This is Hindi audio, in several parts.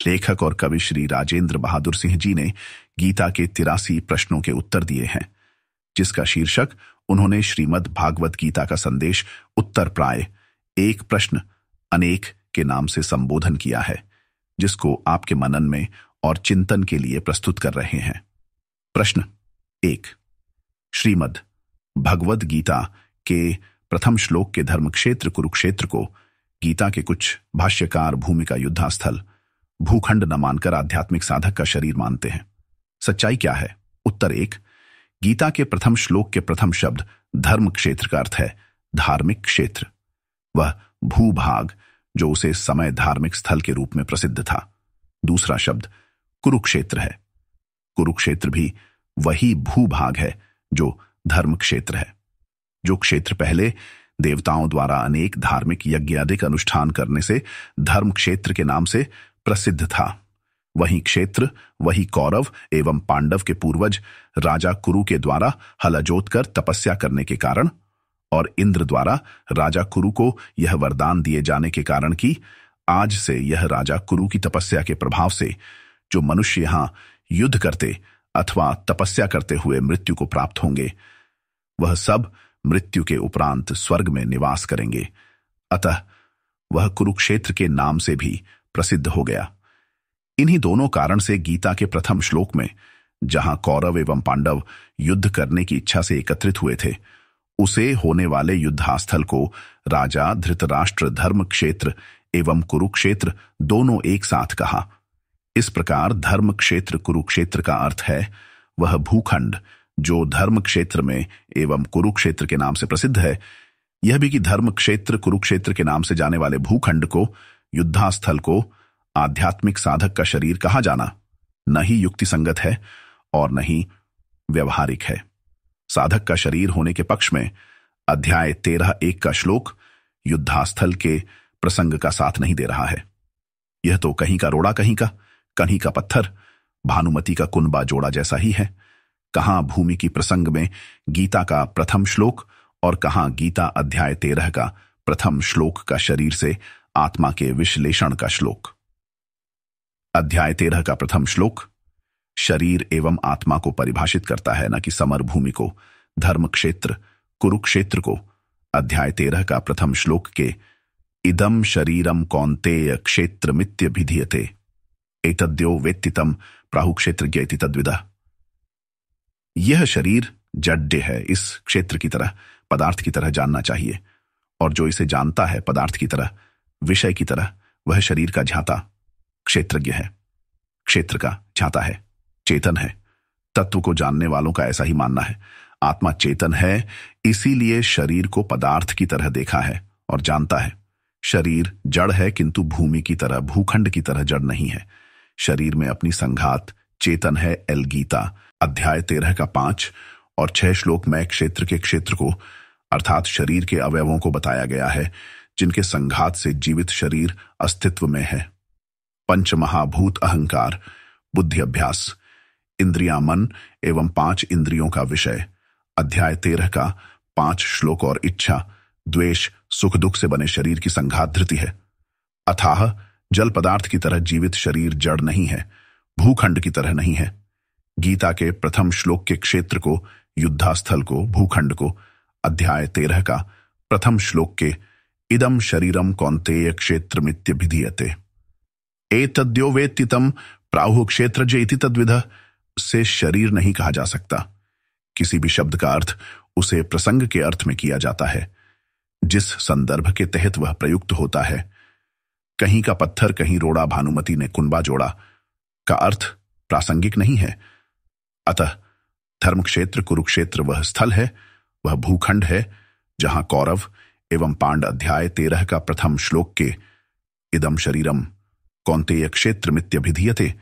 लेखक और कवि श्री राजेंद्र बहादुर सिंह जी ने गीता के 83 प्रश्नों के उत्तर दिए हैं, जिसका शीर्षक उन्होंने श्रीमद् भागवत गीता का संदेश उत्तर प्राय एक प्रश्न अनेक के नाम से संबोधन किया है, जिसको आपके मनन में और चिंतन के लिए प्रस्तुत कर रहे हैं। प्रश्न 1। श्रीमद् भगवद गीता के प्रथम श्लोक के धर्मक्षेत्र कुरुक्षेत्र को गीता के कुछ भाष्यकार भूमि का युद्धास्थल, भूखंड न मानकर आध्यात्मिक साधक का शरीर मानते हैं। सच्चाई क्या है? उत्तर 1। गीता के प्रथम श्लोक के प्रथम शब्द धर्म क्षेत्र का अर्थ है धार्मिक क्षेत्र। वह भूभाग जो उसे समय धार्मिक स्थल के रूप में प्रसिद्ध था। दूसरा शब्द कुरुक्षेत्र है। कुरुक्षेत्र भी वही भूभाग है जो धर्म क्षेत्र है, जो क्षेत्र पहले देवताओं द्वारा अनेक धार्मिक यज्ञादिक अनुष्ठान करने से धर्म क्षेत्र के नाम से प्रसिद्ध था। वही क्षेत्र, वही कौरव एवं पांडव के पूर्वज राजा कुरु के द्वारा हल जोतकर तपस्या करने के कारण और इंद्र द्वारा राजा कुरु को यह वरदान दिए जाने के कारण कि आज से यह राजा कुरु की तपस्या के प्रभाव से जो मनुष्य यहां युद्ध करते अथवा तपस्या करते हुए मृत्यु को प्राप्त होंगे, वह सब मृत्यु के उपरांत स्वर्ग में निवास करेंगे। अतः वह कुरुक्षेत्र के नाम से भी प्रसिद्ध हो गया। इन्हीं दोनों कारण से गीता के प्रथम श्लोक में जहां कौरव एवं पांडव युद्ध करने की इच्छा से एकत्रित हुए थे, उसे होने वाले युद्धास्थल को राजा धृतराष्ट्र धर्म क्षेत्र एवं कुरुक्षेत्र दोनों एक साथ कहा। इस प्रकार धर्म क्षेत्र कुरुक्षेत्र का अर्थ है वह भूखंड जो धर्म क्षेत्र में एवं कुरुक्षेत्र के नाम से प्रसिद्ध है। यह भी कि धर्म क्षेत्र कुरुक्षेत्र के नाम से जाने वाले भूखंड को, युद्धास्थल को आध्यात्मिक साधक का शरीर कहा जाना न ही युक्ति संगत है और न ही व्यवहारिक है। साधक का शरीर होने के पक्ष में अध्याय 13:1 का श्लोक युद्धास्थल के प्रसंग का साथ नहीं दे रहा है। यह तो कहीं का रोड़ा कहीं का पत्थर, भानुमति का कुनबा जोड़ा जैसा ही है। कहां भूमि की प्रसंग में गीता का प्रथम श्लोक और कहां गीता अध्याय 13 का प्रथम श्लोक का शरीर से आत्मा के विश्लेषण का श्लोक। अध्याय 13 का प्रथम श्लोक शरीर एवं आत्मा को परिभाषित करता है, न कि समर भूमि को, धर्म क्षेत्र कुरुक्षेत्र को। अध्याय 13 का प्रथम श्लोक के इदम शरीरम कौन्तेय क्षेत्रमित्यभिधीयते एतद्यो वेत्तितम प्राहुक्षेत्रज्ञ इति तद्विदः। यह शरीर जड्य है, इस क्षेत्र की तरह, पदार्थ की तरह जानना चाहिए, और जो इसे जानता है पदार्थ की तरह, विषय की तरह, वह शरीर का ज्ञाता क्षेत्रज्ञ है, क्षेत्र का ज्ञाता है, चेतन है। तत्व को जानने वालों का ऐसा ही मानना है। आत्मा चेतन है, इसीलिए शरीर को पदार्थ की तरह देखा है और जानता है। शरीर जड़ है, किंतु भूमि की तरह, भूखंड की तरह जड़ नहीं है। शरीर में अपनी संघात चेतन है। एल गीता अध्याय 13 का 5 और 6 श्लोक में क्षेत्र के क्षेत्र को अर्थात शरीर के अवयवों को बताया गया है, जिनके संघात से जीवित शरीर अस्तित्व में है। पंचमहाभूत अहंकार, बुद्धि अभ्यास, इंद्रियां मन एवं 5 इंद्रियों का विषय। अध्याय 13 का 5 श्लोक और इच्छा, द्वेष, सुख दुख से बने शरीर की संघात धृति है। अथाह जल पदार्थ की तरह जीवित शरीर जड़ नहीं है, भूखंड की तरह नहीं है। गीता के प्रथम श्लोक के क्षेत्र को, युद्धास्थल को, भूखंड को अध्याय 13 का प्रथम श्लोक के इदम शरीरम कौन्तेय क्षेत्रमित्यभिधीयते एतद्यो वेत्तितम प्राहुक्षेत्रज्ञ इति तद्विदः से शरीर नहीं कहा जा सकता। किसी भी शब्द का अर्थ उसे प्रसंग के अर्थ में किया जाता है, जिस संदर्भ के तहत वह प्रयुक्त होता है। कहीं का पत्थर, कहीं रोड़ा, भानुमति ने कुनबा जोड़ा का अर्थ प्रासंगिक नहीं है। अतः धर्मक्षेत्र कुरुक्षेत्र वह स्थल है, वह भूखंड है जहां कौरव एवं पांड अध्याय 13 का प्रथम श्लोक के इदम शरीरम कौन्तेय क्षेत्रमित्यभिधीयते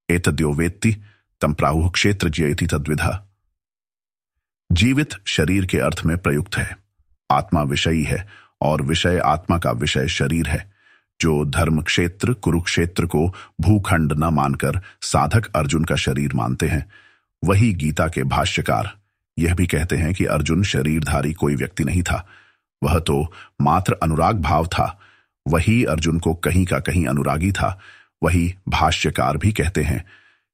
एतद्यो वेत्ति तम प्राहुः क्षेत्रज्ञ इति तद्विदः जीवित शरीर के अर्थ में प्रयुक्त है। आत्मा विषयी है और विषय आत्मा का विषय शरीर है। जो धर्म क्षेत्र कुरुक्षेत्र को भूखंड न मानकर साधक अर्जुन का शरीर मानते हैं, वही गीता के भाष्यकार यह भी कहते हैं कि अर्जुन शरीरधारी कोई व्यक्ति नहीं था, वह तो मात्र अनुराग भाव था। वही अर्जुन को कहीं का कहीं अनुरागी था, वही भाष्यकार भी कहते हैं।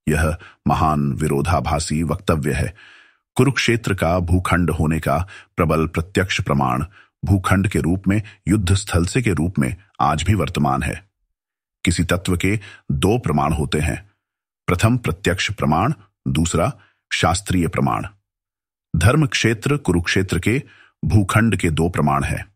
यह महान विरोधाभासी वक्तव्य है। कुरुक्षेत्र का भूखंड होने का प्रबल प्रत्यक्ष प्रमाण भूखंड के रूप में, युद्ध स्थल से के रूप में आज भी वर्तमान है। किसी तत्व के दो प्रमाण होते हैं, प्रथम प्रत्यक्ष प्रमाण, दूसरा शास्त्रीय प्रमाण। धर्म क्षेत्र कुरुक्षेत्र के भूखंड के दो प्रमाण हैं।